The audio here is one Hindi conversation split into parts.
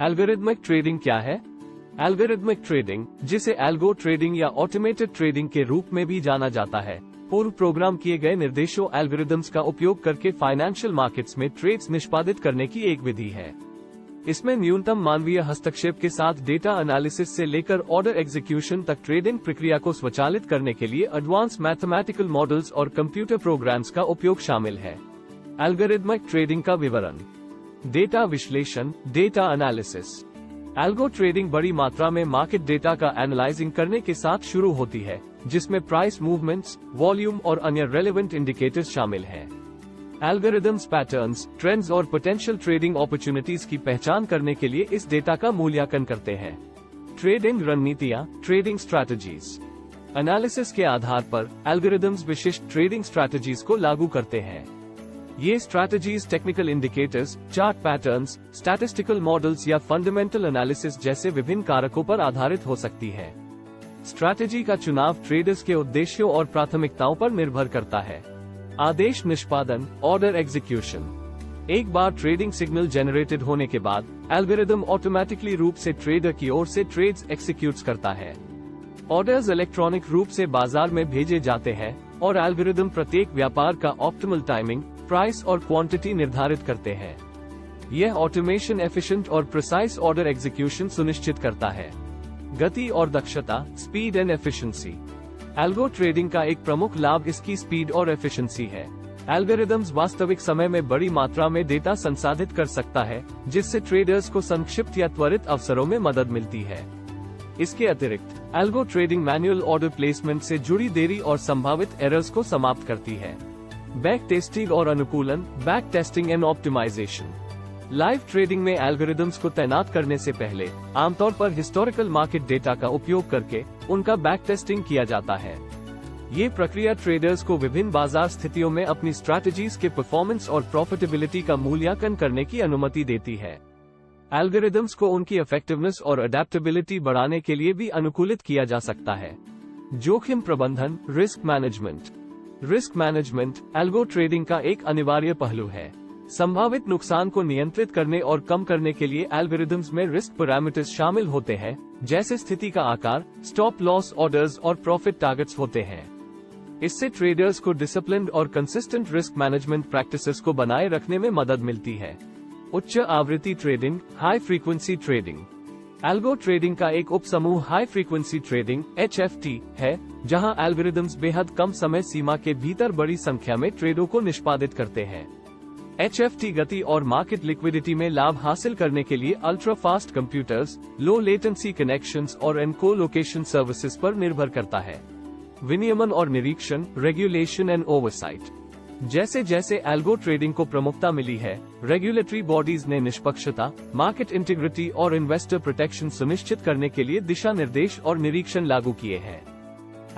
एल्गोरिथमिक ट्रेडिंग क्या है? एल्गोरिथमिक ट्रेडिंग, जिसे एल्गो ट्रेडिंग या ऑटोमेटेड ट्रेडिंग के रूप में भी जाना जाता है, पूर्व प्रोग्राम किए गए निर्देशों एल्गोरिदम्स का उपयोग करके फाइनेंशियल मार्केट्स में ट्रेड्स निष्पादित करने की एक विधि है। इसमें न्यूनतम मानवीय हस्तक्षेप के साथ डेटा एनालिसिस से लेकर ऑर्डर एग्जीक्यूशन तक ट्रेडिंग प्रक्रिया को स्वचालित करने के लिए एडवांस मैथमेटिकल मॉडल्स और कंप्यूटर प्रोग्राम्स का उपयोग शामिल है। एल्गोरिथमिक ट्रेडिंग का विवरण। डेटा विश्लेषण, डेटा एनालिसिस। एल्गो ट्रेडिंग बड़ी मात्रा में मार्केट डेटा का एनालाइजिंग करने के साथ शुरू होती है, जिसमें प्राइस मूवमेंट्स, वॉल्यूम और अन्य रेलेवेंट इंडिकेटर्स शामिल हैं। एल्गोरिदम्स पैटर्न्स, ट्रेंड्स और पोटेंशियल ट्रेडिंग अपॉर्चुनिटीज की पहचान करने के लिए इस डेटा का मूल्यांकन करते हैं। ट्रेडिंग रणनीतियां, ट्रेडिंग स्ट्रैटेजीज। एनालिसिस के आधार पर एल्गोरिदम्स विशिष्ट ट्रेडिंग स्ट्रैटेजीज को लागू करते हैं। ये strategies technical indicators, chart patterns, statistical models या फंडामेंटल एनालिसिस जैसे विभिन्न कारकों पर आधारित हो सकती है। स्ट्रैटेजी का चुनाव ट्रेडर्स के उद्देश्यों और प्राथमिकताओं पर निर्भर करता है। आदेश निष्पादन, ऑर्डर एग्जीक्यूशन। एक बार ट्रेडिंग सिग्नल जनरेटेड होने के बाद एल्गोरिदम ऑटोमेटिकली रूप से ट्रेडर की ओर से ट्रेड्स एग्जीक्यूट करता है। ऑर्डर्स इलेक्ट्रॉनिक रूप से बाजार में भेजे जाते हैं और एल्गोरिदम प्रत्येक व्यापार का ऑप्टिमल टाइमिंग, प्राइस और क्वांटिटी निर्धारित करते हैं। यह ऑटोमेशन एफिशिएंट और प्रिसाइज ऑर्डर एग्जीक्यूशन सुनिश्चित करता है। गति और दक्षता, speed and efficiency. Algo trading का एक प्रमुख लाभ इसकी स्पीड और एफिशिएंसी है। एल्गोरिदम्स वास्तविक समय में बड़ी मात्रा में डेटा संसाधित कर सकता है, जिससे ट्रेडर्स को संक्षिप्त या त्वरित अवसरों में मदद मिलती है। इसके अतिरिक्त algo trading manual order placement से जुड़ी देरी और संभावित एरर्स को समाप्त करती है। बैक टेस्टिंग और अनुकूलन, back testing and optimisation. Live trading में एल्गोरिदम्स को तैनात करने से पहले आमतौर पर हिस्टोरिकल मार्केट डेटा का उपयोग करके उनका बैक टेस्टिंग किया जाता है। ये प्रक्रिया ट्रेडर्स को विभिन्न बाजार स्थितियों में अपनी स्ट्रैटेजीज के परफॉर्मेंस और प्रॉफिटेबिलिटी का मूल्यांकन करने की अनुमति देती है। एल्गोरिदम्स को उनकी इफेक्टिवनेस और अडेप्टेबिलिटी बढ़ाने के लिए भी अनुकूलित किया जा सकता है। जोखिम प्रबंधन, risk management. Risk management algo trading का एक अनिवार्य पहलू है। संभावित नुकसान को नियंत्रित करने और कम करने के लिए एल्गोरिदम्स में रिस्क पैरामीटर्स शामिल होते हैं, जैसे स्थिति का आकार, स्टॉप लॉस ऑर्डर्स और प्रॉफिट टारगेट्स होते हैं। इससे ट्रेडर्स को डिसिप्लिन्ड और कंसिस्टेंट रिस्क मैनेजमेंट प्रैक्टिसेस को बनाए रखने में मदद मिलती है। उच्च आवृत्ति trading, high frequency trading. Algo trading का एक उपसमूह हाई फ्रीक्वेंसी ट्रेडिंग (HFT) है, जहां एल्गोरिदम्स बेहद कम समय सीमा के भीतर बड़ी संख्या में ट्रेडों को निष्पादित करते हैं। HFT गति और मार्केट लिक्विडिटी में लाभ हासिल करने के लिए ultra fast computers, low latency connections और एनको लोकेशन सर्विसेज पर निर्भर करता है। विनियमन और निरीक्षण, रेगुलेशन एंड ओवरसाइट। जैसे जैसे एल्गो ट्रेडिंग को प्रमुखता मिली है, रेगुलेटरी बॉडीज ने निष्पक्षता, मार्केट इंटीग्रिटी और इन्वेस्टर प्रोटेक्शन सुनिश्चित करने के लिए दिशा निर्देश और निरीक्षण लागू किए हैं।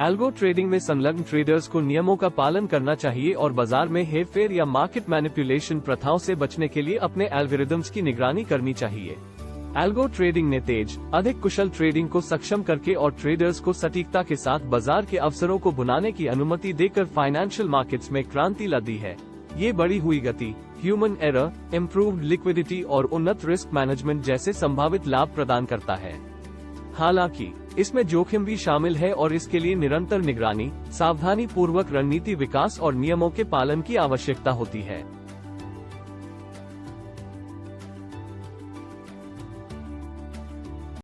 एल्गो ट्रेडिंग में संलग्न ट्रेडर्स को नियमों का पालन करना चाहिए और बाजार में हेरफेर या मार्केट मैनिपुलेशन प्रथाओं से बचने के लिए अपने एल्गोरिदम्स की निगरानी करनी चाहिए। एल्गो ट्रेडिंग ने तेज, अधिक कुशल ट्रेडिंग को सक्षम करके और ट्रेडर्स को सटीकता के साथ बाजार के अवसरों को बुनाने की अनुमति देकर फाइनेंशियल मार्केट्स में क्रांति ला दी है। ये बढ़ी हुई गति, ह्यूमन एरर, इम्प्रूव्ड लिक्विडिटी और उन्नत रिस्क मैनेजमेंट जैसे संभावित लाभ प्रदान करता है। हालांकि इसमें जोखिम भी शामिल है और इसके लिए निरंतर निगरानी, सावधानी पूर्वक रणनीति विकास और नियमों के पालन की आवश्यकता होती है।